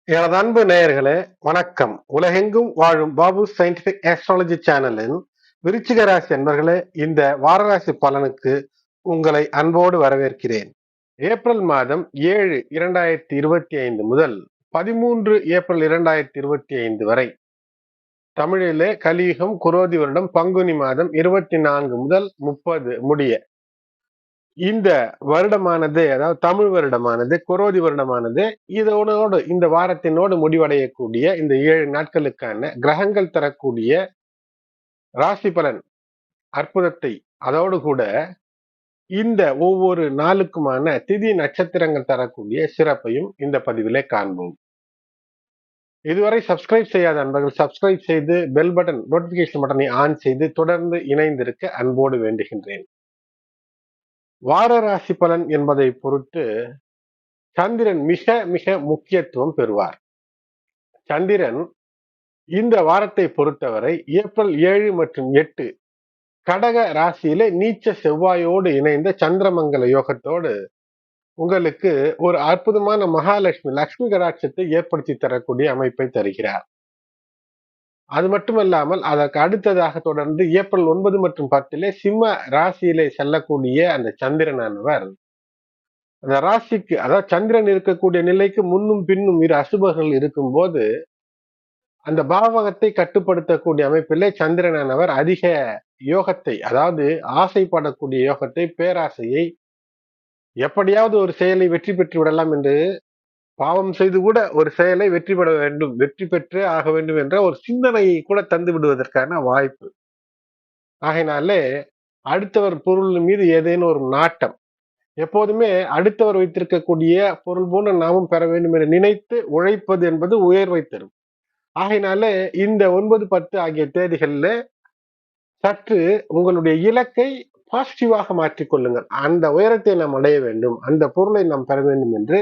எனது அன்பு நேயர்களே, வணக்கம். உலகெங்கும் வாழும் பாபு சயின்டிபிக் ஆஸ்ட்ராலஜி சேனலின் விருச்சிக ராசி அன்பர்களே, இந்த வாரராசி பலனுக்கு உங்களை அன்போடு வரவேற்கிறேன். ஏப்ரல் மாதம் 7, 2025 முதல் 13 ஏப்ரல் 2025 வரை தமிழிலே கலியுகம் குரோதி வருடம் பங்குனி மாதம் 24 முதல் 30 முடிய இந்த வருடமானது, அதாவது தமிழ் வருடமானது, குரோதி வருடமானது இதனோடு இந்த வாரத்தினோடு முடிவடையக்கூடிய இந்த 7 நாட்களுக்கான கிரகங்கள் தரக்கூடிய ராசி பலன் அற்புதத்தை, அதோடு கூட இந்த ஒவ்வொரு நாளுக்குமான திதி நட்சத்திரங்கள் தரக்கூடிய சிறப்பையும் இந்த பதிவிலே காண்போம். இதுவரை சப்ஸ்கிரைப் செய்யாத அன்பர்கள் சப்ஸ்கிரைப் செய்து பெல் பட்டன் நோட்டிபிகேஷன் பட்டனை ஆன் செய்து தொடர்ந்து இணைந்திருக்க அன்போடு வேண்டுகின்றேன். வார ராசி பலன் என்பதை பொறுத்து சந்திரன் மிக மிக முக்கியத்துவம் பெறுவார். சந்திரன் இந்த வாரத்தை பொறுத்தவரை ஏப்ரல் 7 மற்றும் 8 கடக ராசியிலே நீச்ச செவ்வாயோடு இணைந்த சந்திரமங்கல யோகத்தோடு உங்களுக்கு ஒரு அற்புதமான லட்சுமி கடாட்சத்தை ஏற்படுத்தி தரக்கூடிய அமைப்பை தருகிறார். அது மட்டுமல்லாமல் அதற்கு அடுத்ததாக தொடர்ந்து ஏப்ரல் 9 மற்றும் 10 சிம்ம ராசியிலே செல்லக்கூடிய அந்த சந்திரனானவர் அந்த ராசிக்கு, அதாவது சந்திரன் இருக்கக்கூடிய நிலைக்கு முன்னும் பின்னும் இரு அசுபர்கள் இருக்கும் போது அந்த பாவகத்தை கட்டுப்படுத்தக்கூடிய அமைப்பிலே சந்திரனானவர் அதிக யோகத்தை, அதாவது ஆசைப்படக்கூடிய யோகத்தை, பேராசையை, எப்படியாவது ஒரு செயலை வெற்றி பெற்று விடலாம் என்று பாவம் செய்து கூட ஒரு செயலை வெற்றி பெற வேண்டும், வெற்றி பெற்றே ஆக வேண்டும் என்ற ஒரு சிந்தனையை கூட தந்து விடுவதற்கான வாய்ப்பு. ஆகையினாலே அடுத்தவர் பொருள் மீது ஏதேனும் ஒரு நாட்டம், எப்போதுமே அடுத்தவர் வைத்திருக்கக்கூடிய பொருள் போல நாமும் பெற வேண்டும் என்று நினைத்து உழைப்பது என்பது உயர்வை தரும். ஆகையினாலே இந்த 9, 10 ஆகிய தேதிகளில் சற்று உங்களுடைய இலக்கை பாசிட்டிவாக மாற்றிக்கொள்ளுங்கள். அந்த உயரத்தை நாம் அடைய வேண்டும், அந்த பொருளை நாம் பெற வேண்டும் என்று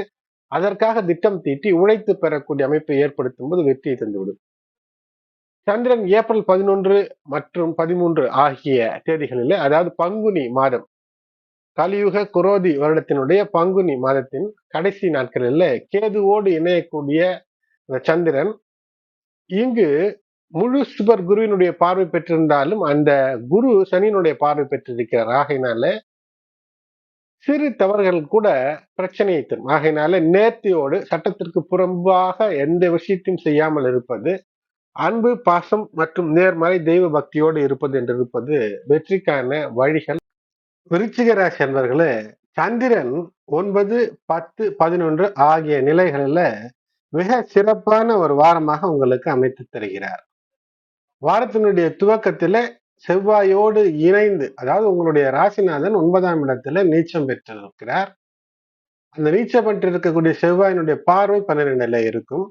அதற்காக திட்டம் தீட்டி உழைத்து பெறக்கூடிய அமைப்பை ஏற்படுத்தும் போது வெற்றியை தந்துவிடும். சந்திரன் ஏப்ரல் 11 மற்றும் 13 ஆகிய தேதிகளில், அதாவது பங்குனி மாதம், கலியுக குரோதி வருடத்தினுடைய பங்குனி மாதத்தின் கடைசி நாட்களில் கேதுவோடு இணையக்கூடிய சந்திரன் இங்கு முழு சுபர் குருவினுடைய பார்வை பெற்றிருந்தாலும் அந்த குரு சனியினுடைய பார்வை பெற்றிருக்கிறார். ஆகையினால சிறு தவறுகள் கூட பிரச்சனையை தரும். ஆகையினால நேர்த்தியோடு சட்டத்திற்கு புறம்பாக எந்த விஷயத்தையும் செய்யாமல் இருப்பது, அன்பு, பாசம் மற்றும் நேர்மறை தெய்வ பக்தியோடு இருப்பது என்று இருப்பது வெற்றிக்கான வழிகள். விருச்சிக ராசி அன்பர்களே, சந்திரன் 9, 10, 11 ஆகிய நிலைகளில மிக சிறப்பான ஒரு வாரமாக உங்களுக்கு அமைத்து தருகிறார். வாரத்தினுடைய துவக்கத்தில செவ்வாயோடு இணைந்து, அதாவது உங்களுடைய ராசிநாதன் 9ஆம் இடத்துல நீச்சம் பெற்றிருக்கிறார். அந்த நீச்சம் பெற்றிருக்கக்கூடிய செவ்வாயினுடைய பார்வை 12 இருக்கும்.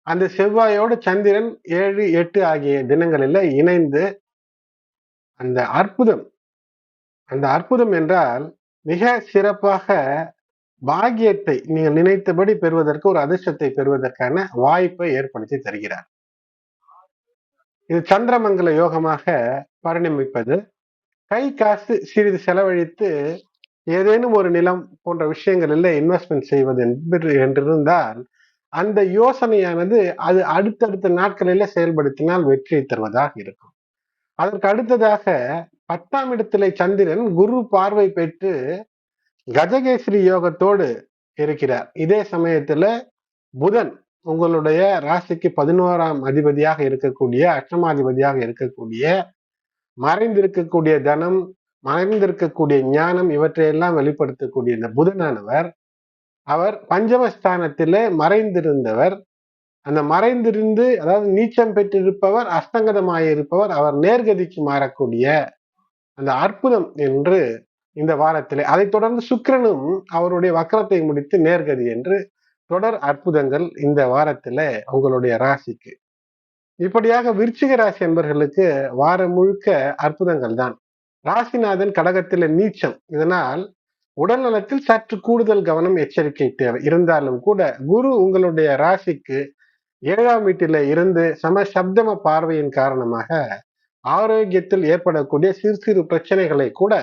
அந்த செவ்வாயோடு சந்திரன் 7, 8 ஆகிய தினங்களில இணைந்து அந்த அற்புதம் என்றால் மிக சிறப்பாக பாக்கியத்தை நீங்கள் நினைத்தபடி பெறுவதற்கு, ஒரு அதிர்ஷ்டத்தை பெறுவதற்கான வாய்ப்பை ஏற்படுத்தி தருகிறார். இது சந்திரமங்கல யோகமாக பரிணமிப்பது. கை காசு சிறிது செலவழித்து ஏதேனும் ஒரு நிலம் போன்ற விஷயங்களில் இன்வெஸ்ட்மெண்ட் செய்வது என்றிருந்தால் அந்த யோசனையானது அது அடுத்தடுத்த நாட்களில செயல்படுத்தினால் வெற்றியை தருவதாக இருக்கும். அதற்கு அடுத்ததாக 10ஆம் இடத்திலே சந்திரன் குரு பார்வை பெற்று கஜகேசரி யோகத்தோடு இருக்கிறார். இதே சமயத்துல புதன் உங்களுடைய ராசிக்கு 11ஆம் அதிபதியாக இருக்கக்கூடிய, அஷ்டமாதிபதியாக இருக்கக்கூடிய, மறைந்திருக்கக்கூடிய தனம், மறைந்திருக்கக்கூடிய ஞானம், இவற்றையெல்லாம் வெளிப்படுத்தக்கூடிய இந்த புதனானவர், அவர் பஞ்சமஸ்தானத்திலே மறைந்திருந்தவர். அந்த மறைந்திருந்து, அதாவது நீச்சம் பெற்றிருப்பவர், அஸ்தங்கதமாயிருப்பவர், அவர் நேர்கதிக்கு மாறக்கூடிய அந்த அற்புதம் என்று இந்த வாரத்திலே, அதை தொடர்ந்து சுக்கிரனும் அவருடைய வக்கரத்தை முடித்து நேர்கதி என்று தொடர் அற்புதங்கள் இந்த வாரத்தில உங்களுடைய ராசிக்கு. இப்படியாக விருச்சிக ராசி என்பவர்களுக்கு வாரம் முழுக்க அற்புதங்கள் தான். ராசிநாதன் கடகத்தில நீச்சம், இதனால் உடல் நலத்தில் சற்று கூடுதல் கவனம், எச்சரிக்கை தேவை. இருந்தாலும் கூட குரு உங்களுடைய ராசிக்கு 7ஆம் வீட்டில இருந்து சப்தம பார்வையின் காரணமாக ஆரோக்கியத்தில் ஏற்படக்கூடிய சிறு சிறு பிரச்சனைகளை கூட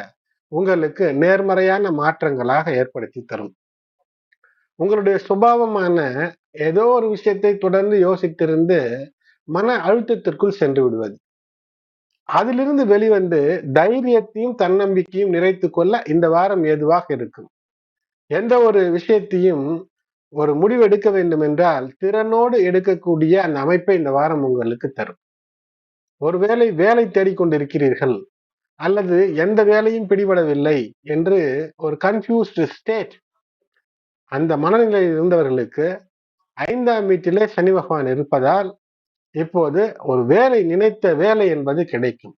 உங்களுக்கு நேர்மறையான மாற்றங்களாக ஏற்படுத்தி தரும். உங்களுடைய சுபாவமான ஏதோ ஒரு விஷயத்தை தொடர்ந்து யோசித்திருந்து மன அழுத்தத்திற்குள் சென்று விடுவது. அதிலிருந்து வெளிவந்து தைரியத்தையும் தன்னம்பிக்கையும் நிறைத்துக் கொள்ள இந்த வாரம் ஏதுவாக இருக்கும். எந்த ஒரு விஷயத்தையும் ஒரு முடிவு எடுக்க வேண்டும் என்றால் திறனோடு எடுக்கக்கூடிய அந்த அமைப்பை இந்த வாரம் உங்களுக்கு தரும். ஒருவேளை வேலை தேடிக்கொண்டிருக்கிறீர்கள் அல்லது எந்த வேலையும் பிடிபடவில்லை என்று ஒரு கன்ஃபியூஸ்டு ஸ்டேட், அந்த மனநிலையில் இருந்தவர்களுக்கு 5ஆம் வீட்டிலே சனி பகவான் இருப்பதால் இப்போது ஒரு வேலை, நினைத்த வேலை என்பது கிடைக்கும்.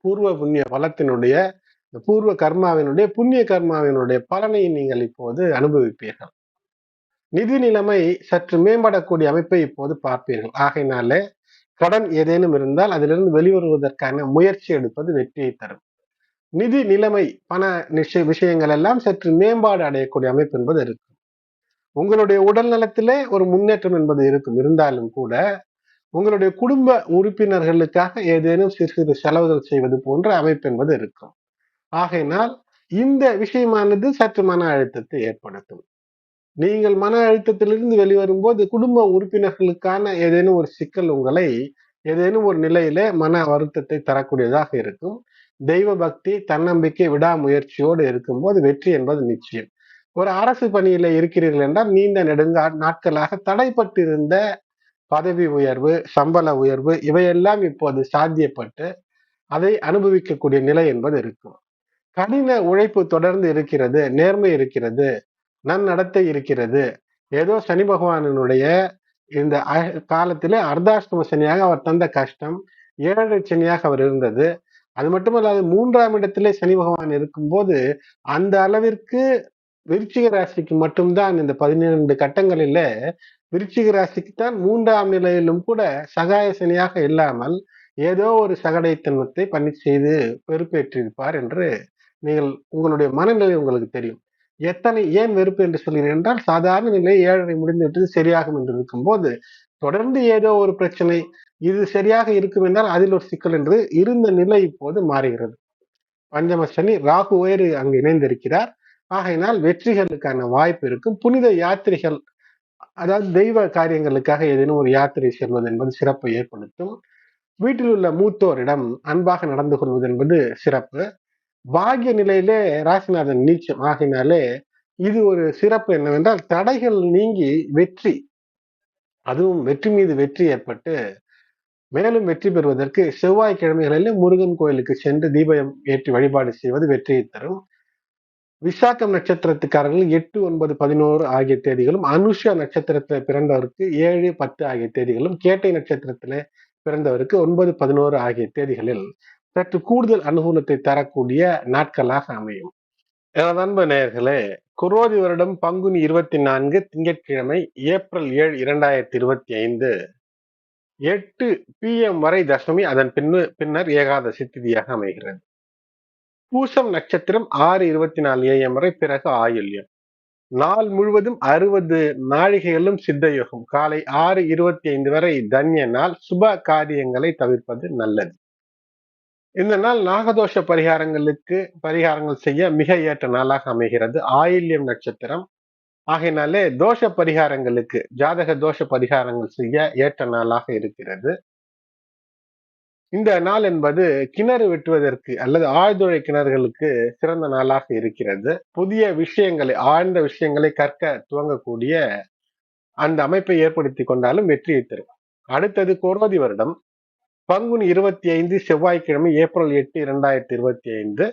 பூர்வ புண்ணிய பலத்தினுடைய, பூர்வ கர்மாவினுடைய, புண்ணிய கர்மாவினுடைய பலனை நீங்கள் இப்போது அனுபவிப்பீர்கள். நிதி நிலைமை சற்று மேம்படக்கூடிய அமைப்பை இப்போது பார்ப்பீர்கள். ஆகையினாலே கடன் ஏதேனும் இருந்தால் அதிலிருந்து வெளிவருவதற்கான முயற்சி எடுப்பது வெற்றியை தரும். நிதி நிலைமை, பண விஷயங்கள் எல்லாம் சற்று மேம்பாடு அடையக்கூடிய அமைப்பு என்பது இருக்கும். உங்களுடைய உடல் நலத்திலே ஒரு முன்னேற்றம் என்பது இருக்கும். இருந்தாலும் கூட உங்களுடைய குடும்ப உறுப்பினர்களுக்காக ஏதேனும் சிறு சிறு செலவுகள் செய்வது போன்ற அமைப்பு என்பது இருக்கும். ஆகையினால் இந்த விஷயமானது சற்று மன அழுத்தத்தை ஏற்படுத்தும். நீங்கள் மன அழுத்தத்திலிருந்து வெளிவரும்போது குடும்ப உறுப்பினர்களுக்கான ஏதேனும் ஒரு சிக்கல் உங்களை ஏதேனும் ஒரு நிலையிலே மன வருத்தத்தை தரக்கூடியதாக இருக்கும். தெய்வ பக்தி, தன்னம்பிக்கை, விடாமுயற்சியோடு இருக்கும்போது வெற்றி என்பது நிச்சயம். ஒரு அரசு பணியில இருக்கிறீர்கள் என்றால் நீண்ட நாட்களாக தடைப்பட்டிருந்த பதவி உயர்வு, சம்பள உயர்வு இவையெல்லாம் இப்போது சாத்தியப்பட்டு அதை அனுபவிக்கக்கூடிய நிலை என்பது இருக்கும். கடின உழைப்பு தொடர்ந்து இருக்கிறது, நேர்மை இருக்கிறது, நன்னடத்தை இருக்கிறது. ஏதோ சனி பகவானினுடைய இந்த காலத்திலே அர்த்தாஷ்டம சனியாக அவர் தந்த கஷ்டம், 7 சனியாக அவர் இருந்தது. அது மட்டுமல்லாது 3ஆம் இடத்திலே சனி பகவான் இருக்கும்போது அந்த அளவிற்கு விருச்சிக ராசிக்கு மட்டும்தான் இந்த 12 கட்டங்களில விருச்சிக ராசிக்குத்தான் 3ஆம் நிலையிலும் கூட சகாய சனியாக இல்லாமல் ஏதோ ஒரு சகடைத்தன்மத்தை பண்ணி செய்து வெறுப்பேற்றிருப்பார் என்று நீங்கள் உங்களுடைய மனநிலை உங்களுக்கு தெரியும். ஏன் வெறுப்பு என்று சொல்கிறேன் என்றால் சாதாரண நிலை 7:30 முடிந்துவிட்டது சரியாகும் என்று இருக்கும்போது தொடர்ந்து ஏதோ ஒரு பிரச்சனை, இது சரியாக இருக்கும் என்றால் அதில் ஒரு சிக்கல் என்று இருந்த நிலை இப்போது மாறுகிறது. பஞ்சம சனி ராகு வேறு அங்கு இணைந்திருக்கிறார். ஆகையினால் வெற்றிகளுக்கான வாய்ப்பு இருக்கும். புனித யாத்திரைகள், அதாவது தெய்வ காரியங்களுக்காக ஏதேனும் ஒரு யாத்திரை செல்வது என்பது சிறப்பை ஏற்படுத்தும். வீட்டில் உள்ள மூத்தோரிடம் அன்பாக நடந்து கொள்வது என்பது சிறப்பு. பாகிய நிலையிலே ராசிநாதன் நீச்சம் ஆகினாலே இது ஒரு சிறப்பு என்னவென்றால் தடைகள் நீங்கி வெற்றி, அதுவும் வெற்றி மீது வெற்றி ஏற்பட்டு மேலும் வெற்றி பெறுவதற்கு செவ்வாய்க்கிழமைகளிலே முருகன் கோயிலுக்கு சென்று தீபம் ஏற்றி வழிபாடு செய்வது வெற்றியை தரும். விசாகம் நட்சத்திரத்துக்காரர்கள் 8, 9, 11 ஆகிய தேதிகளும், அனுஷா நட்சத்திரத்துல பிறந்தவருக்கு 7, 10 ஆகிய தேதிகளும், கேட்டை நட்சத்திரத்திலே பிறந்தவருக்கு 9, 11 ஆகிய தேதிகளில் சற்று கூடுதல் அனுகூலத்தை தரக்கூடிய நாட்களாக அமையும். எனது அன்பு நேயர்களே, குரோதி வருடம் பங்குனி 24 திங்கட்கிழமை ஏப்ரல் 7, 2025 8 PM வரை தசமி, அதன் பின்னர் ஏகாதசி திதியாக அமைகிறது. பூசம் நட்சத்திரம் 6:24 AM வரை, பிறகு ஆயுள்யம். நாள் முழுவதும் 60 நாழிகைகளும் சித்த யோகம். காலை 6:25 வரை தன்ய நாள். சுப காரியங்களை தவிர்ப்பது நல்லது. இந்த நாள் நாகதோஷ பரிகாரங்கள் செய்ய மிக ஏற்ற நாளாக அமைகிறது. ஆயில்யம் நட்சத்திரம் ஆகையினாலே தோஷ பரிகாரங்களுக்கு, ஜாதக தோஷ பரிகாரங்கள் செய்ய ஏற்ற நாளாக இருக்கிறது. இந்த நாள் என்பது கிணறு வெட்டுவதற்கு அல்லது ஆழ்துளை கிணறுகளுக்கு சிறந்த நாளாக இருக்கிறது. புதிய விஷயங்களை, ஆழ்ந்த விஷயங்களை கற்க துவங்கக்கூடிய அந்த அமைப்பை ஏற்படுத்தி கொண்டாலும் வெற்றியை தரும். அடுத்தது குரோதி வருடம் பங்குனி 25 செவ்வாய்க்கிழமை ஏப்ரல் 8, 2025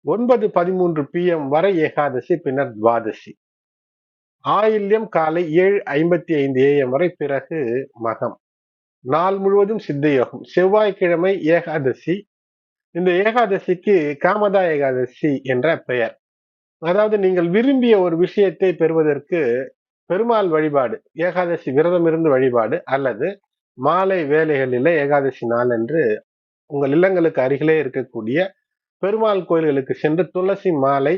9:13 PM வரை ஏகாதசி, பின்னர் துவாதசி. ஆயில்யம் காலை 7:55 AM வரை, பிறகு மகம். நாள் முழுவதும் சித்த யோகம். செவ்வாய்க்கிழமை ஏகாதசி. இந்த ஏகாதசிக்கு காமதா ஏகாதசி என்ற பெயர். அதாவது நீங்கள் விரும்பிய ஒரு விஷயத்தை பெறுவதற்கு பெருமாள் வழிபாடு, ஏகாதசி விரதம் இருந்து வழிபாடு அல்லது மாலை வேலைகளில ஏகாதசி நாள் என்று உங்கள் இல்லங்களுக்கு அருகிலே இருக்கக்கூடிய பெருமாள் கோயில்களுக்கு சென்று துளசி மாலை,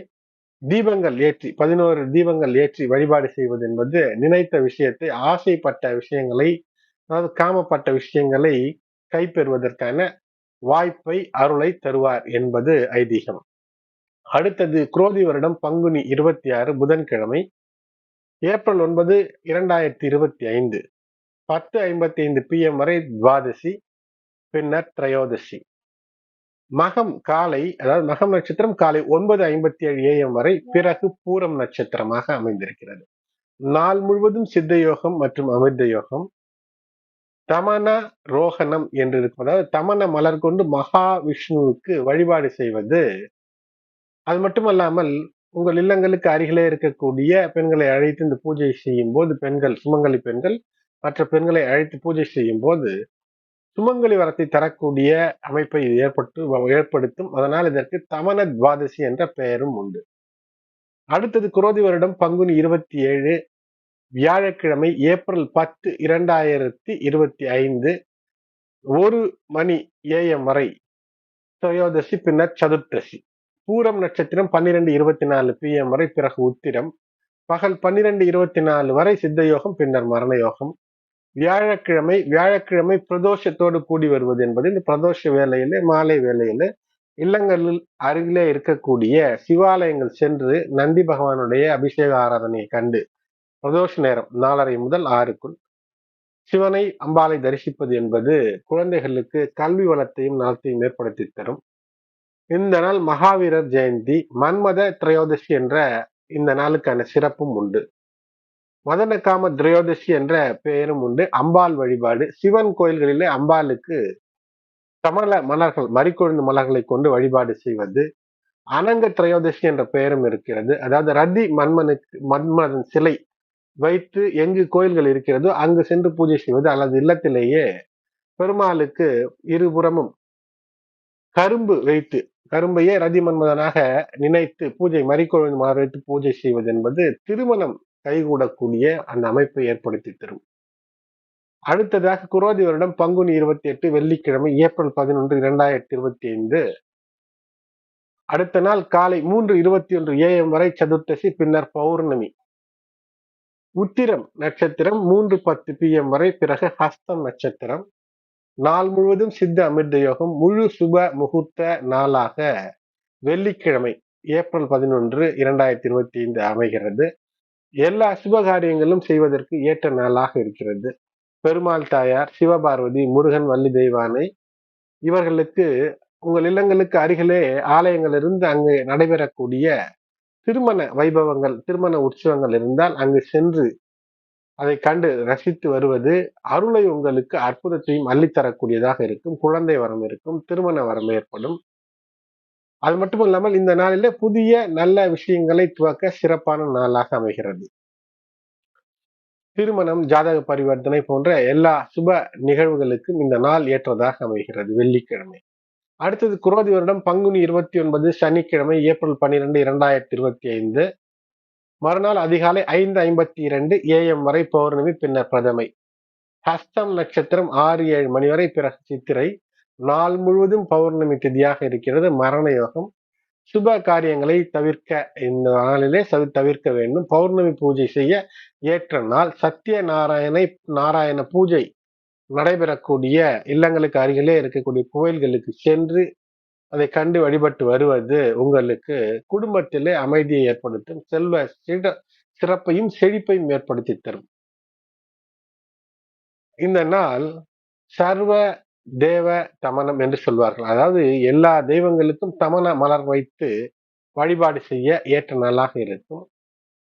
தீபங்கள் ஏற்றி 11 தீபங்கள் ஏற்றி வழிபாடு செய்வது என்பது நினைத்த விஷயத்தை, ஆசைப்பட்ட விஷயங்களை, அதாவது காமப்பட்ட விஷயங்களை கைப்பெறுவதற்கான வாய்ப்பை, அருளை தருவார் என்பது ஐதீகம். அடுத்தது குரோதி வருடம் பங்குனி 26 புதன்கிழமை ஏப்ரல் 9, 2025 10:55 PM வரை துவாதசி, பின்னர் திரையோதசி. மகம் காலை, அதாவது மகம் நட்சத்திரம் காலை 9:57 AM வரை, பிறகு பூரம் நட்சத்திரமாக அமைந்திருக்கிறது. நாள் முழுவதும் சித்த யோகம் மற்றும் அமிர்த யோகம். தமன ரோகணம் என்று இருக்கும், அதாவது தமன மலர் கொண்டு மகாவிஷ்ணுவுக்கு வழிபாடு செய்வது. அது மட்டுமல்லாமல் உங்கள் இல்லங்களுக்கு அருகிலே இருக்கக்கூடிய பெண்களை அழைத்து இந்த பூஜை செய்யும் போது, பெண்கள் சுமங்கலி பெண்கள் மற்ற பெண்களை அழைத்து பூஜை செய்யும் போது சுமங்கலி வரத்தை தரக்கூடிய அமைப்பை ஏற்படுத்தும். அதனால் இதற்கு தமன துவாதசி என்ற பெயரும் உண்டு. அடுத்தது குரோதி வருடம் பங்குனி 27 வியாழக்கிழமை ஏப்ரல் 10, 2025 1 மணி AM வரை திரையோதசி, பின்னர் சதுர்த்தசி. பூரம் நட்சத்திரம் 12:24 PM வரை, பிறகு உத்திரம். பகல் 12:24 வரை சித்த யோகம், பின்னர் மரண யோகம். வியாழக்கிழமை பிரதோஷத்தோடு கூடி வருவது என்பது இந்த பிரதோஷ வேளையில மாலை வேளையில இல்லங்களில் அருகிலே இருக்கக்கூடிய சிவாலயங்கள் சென்று நந்தி பகவானுடைய அபிஷேக ஆராதனையை கண்டு பிரதோஷ நேரம் 4:30 முதல் 6க்குள் சிவனை அம்பாளை தரிசிப்பது என்பது குழந்தைகளுக்கு கல்வி வளத்தையும் நலத்தையும் ஏற்படுத்தி தரும். இந்த நாள் மகாவீரர் ஜெயந்தி, மன்மத திரையோதசி என்ற இந்த நாளுக்கான சிறப்பும் உண்டு. மதனகாம திரையோதசி என்ற பெயரும் உண்டு. அம்பாள் வழிபாடு, சிவன் கோயில்களிலே அம்பாளுக்கு கமல மலர்கள், மறிக்கொழுந்து மலர்களை கொண்டு வழிபாடு செய்வது. அனங்க திரையோதசி என்ற பெயரும் இருக்கிறது. அதாவது ரதி மன்மதன் சிலை வைத்து எங்கு கோயில்கள் இருக்கிறதோ அங்கு சென்று பூஜை செய்வது, அல்லது இல்லத்திலேயே பெருமாளுக்கு இருபுறமும் கரும்பு வைத்து, கரும்பையே ரதி மன்மதனாக நினைத்து பூஜை, மறிக்கொழுந்து மலர் வைத்து பூஜை செய்வது என்பது திருமணம் கைகூடக்கூடிய அந்த அமைப்பை ஏற்படுத்தி தரும். அடுத்ததாக குரோதி வருடம் பங்குனி 28 வெள்ளிக்கிழமை ஏப்ரல் 11, 2025 அடுத்த நாள் காலை 3:21 AM வரை சதுர்த்தசி, பின்னர் பௌர்ணமி. உத்திரம் நட்சத்திரம் 3:10 PM வரை, பிறகு ஹஸ்தம் நட்சத்திரம். நாள் முழுவதும் சித்த அமிர்த யோகம். முழு சுப முகூர்த்த நாளாக வெள்ளிக்கிழமை ஏப்ரல் 11, 2025 அமைகிறது. எல்லா சுப காரியங்களும் செய்வதற்கு ஏற்ற நாளாக இருக்கிறது. பெருமாள் தாயார், சிவபார்வதி, முருகன், வள்ளி தெய்வானை இவர்களுக்கு உங்கள் இல்லங்களுக்கு அருகிலே ஆலயங்கள் இருந்து அங்கு நடைபெறக்கூடிய திருமண வைபவங்கள், திருமண உற்சவங்கள் இருந்தால் அங்கு சென்று அதை கண்டு ரசித்து வருவது அருளை உங்களுக்கு அற்புதத்தையும் அள்ளித்தரக்கூடியதாக இருக்கும். குழந்தை வரம் இருக்கும், திருமண வரம் ஏற்படும். அது மட்டும் இல்லாமல் இந்த நாளிலே புதிய நல்ல விஷயங்களை துவக்க சிறப்பான நாளாக அமைகிறது. திருமணம், ஜாதக பரிவர்த்தனை போன்ற எல்லா சுப நிகழ்வுகளுக்கும் இந்த நாள் ஏற்றதாக அமைகிறது, வெள்ளிக்கிழமை. அடுத்தது குரோதி வருடம் பங்குனி 29 சனிக்கிழமை ஏப்ரல் 12, 2025 மறுநாள் அதிகாலை 5:52 AM வரை பௌர்ணமி, பின்னர் பிரதமை. ஹஸ்தம் நட்சத்திரம் 6-7 மணி வரை, பிறகு சித்திரை. நாள் முழுவதும் பௌர்ணமி திதியாக இருக்கிறது, மரண யோகம். சுப காரியங்களை தவிர்க்க இந்த நாளிலே தவிர்க்க வேண்டும். பௌர்ணமி பூஜை செய்ய ஏற்ற நாள். சத்திய நாராயண பூஜை நடைபெறக்கூடிய இல்லங்களுக்கு அருகிலே இருக்கக்கூடிய கோயில்களுக்கு சென்று அதை கண்டு வழிபட்டு வருவது உங்களுக்கு குடும்பத்திலே அமைதியை ஏற்படுத்தும், செல்வ சிறப்பையும் செழிப்பையும் ஏற்படுத்தி தரும். இந்த நாள் சர்வ தேவ தமனம் என்று சொல்வார்கள். அதாவது எல்லா தெய்வங்களுக்கும் தமன மலர் வைத்து வழிபாடு செய்ய ஏற்ற நாளாக இருக்கும்.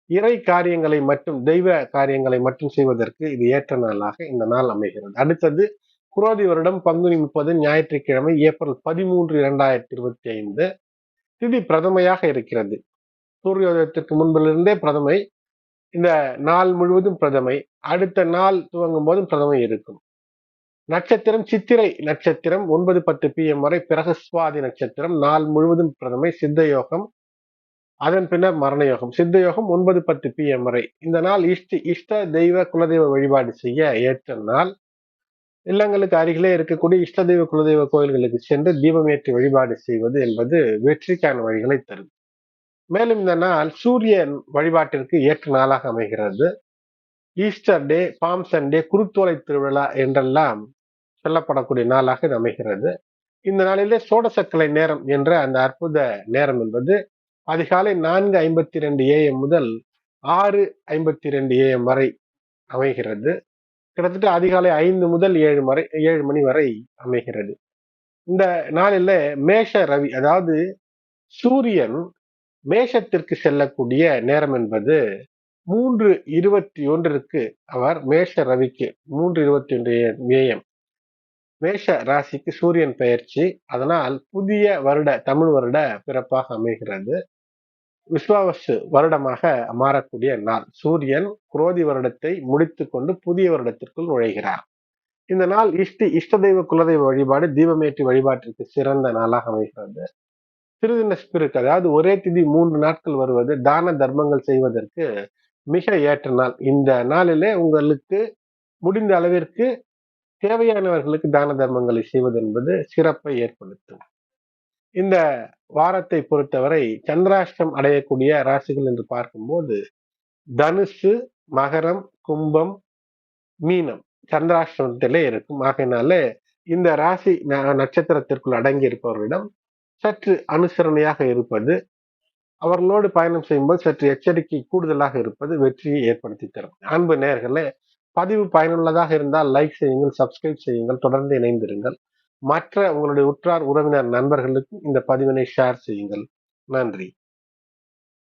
இறை காரியங்களை மட்டும், தெய்வ காரியங்களை மட்டும் செய்வதற்கு இது ஏற்ற நாளாக இந்த நாள் அமைகிறது. அடுத்தது குரோதி வருடம் பங்குனி 30 ஞாயிற்றுக்கிழமை ஏப்ரல் 13, 2025 திதி பிரதமையாக இருக்கிறது. சூரியோதயத்திற்கு முன்பிலிருந்தே பிரதமை, இந்த நாள் முழுவதும் பிரதமை, அடுத்த நாள் துவங்கும் போதும் பிரதமை இருக்கும். நட்சத்திரம் சித்திரை நட்சத்திரம் 9:10 PM வரை, பிறகு சுவாதி நட்சத்திரம். நாள் முழுவதும் பிரதமை, சித்த யோகம், அதன் பின்னர் மரண யோகம். சித்த யோகம் 9:10 PM வரை. இந்த நாள் இஷ்ட தெய்வ குலதெய்வ வழிபாடு செய்ய ஏற்ற நாள். இல்லங்களுக்கு அருகிலே இருக்கக்கூடிய இஷ்ட தெய்வ குலதெய்வ கோயில்களுக்கு சென்று தீபமேற்றி வழிபாடு செய்வது என்பது வெற்றிக்கான வழிகளை தரும். மேலும் இந்த நாள் சூரியன் வழிபாட்டிற்கு ஏற்ற நாளாக அமைகிறது. ஈஸ்டர் டே, பாம் சண்டே, குருத்தோலை திருவிழா என்றெல்லாம் சொல்லப்படக்கூடிய நாளாக இது அமைகிறது. இந்த நாளிலே சோடசக்கலை நேரம் என்ற அந்த அற்புத நேரம் என்பது அதிகாலை 4:52 AM முதல் 6:52 AM வரை அமைகிறது. கிட்டத்தட்ட அதிகாலை 5 முதல் 7 மணி வரை அமைகிறது. இந்த நாளில மேஷ ரவி, அதாவது சூரியன் மேஷத்திற்கு செல்லக்கூடிய நேரம் என்பது 3:21 அவர் மேஷ ரவிக்கு 3:21 AM மேஷ ராசிக்கு சூரியன் பெயர்ச்சி. அதனால் புதிய வருட தமிழ் வருட பிறப்பாக அமைகிறது. விஸ்வாவசு வருடமாக மாறக்கூடிய நாள். சூரியன் குரோதி வருடத்தை முடித்துக் கொண்டு புதிய வருடத்திற்குள் நுழைகிறார். இந்த நாள் இஷ்ட தெய்வ குலதெய்வ வழிபாடு, தீபமேற்றி வழிபாட்டிற்கு சிறந்த நாளாக அமைகிறது. திருதின ஸ்பிரிட், அதாவது ஒரே திதி 3 நாட்கள் வருவது தான தர்மங்கள் செய்வதற்கு மிக ஏற்ற நாள். இந்த நாளிலே உங்களுக்கு முடிந்த அளவிற்கு தேவையானவர்களுக்கு தான தர்மங்களை செய்வது என்பது சிறப்பை ஏற்படுத்தும். இந்த வாரத்தை பொறுத்தவரை சந்திராஷ்டம் அடையக்கூடிய ராசிகள் என்று பார்க்கும்போது தனுசு, மகரம், கும்பம், மீனம் சந்திராஷ்டமத்திலே இருக்கும். ஆகையினால இந்த ராசி நட்சத்திரத்திற்குள் அடங்கி இருப்பவர்களிடம் சற்று அனுசரணையாக இருப்பது, அவர்களோடு பயணம் செய்யும்போது சற்று எச்சரிக்கை கூடுதலாக இருப்பது வெற்றியை ஏற்படுத்தி தரும். அன்பு நேயர்களே, பதிவு பயனுள்ளதாக இருந்தால் லைக் செய்யுங்கள், சப்ஸ்கிரைப் செய்யுங்கள், தொடர்ந்து இணைந்திருங்கள். மற்ற உங்களுடைய உற்றார் உறவினர் நண்பர்களுக்கும் இந்த பதிவினை ஷேர் செய்யுங்கள். நன்றி.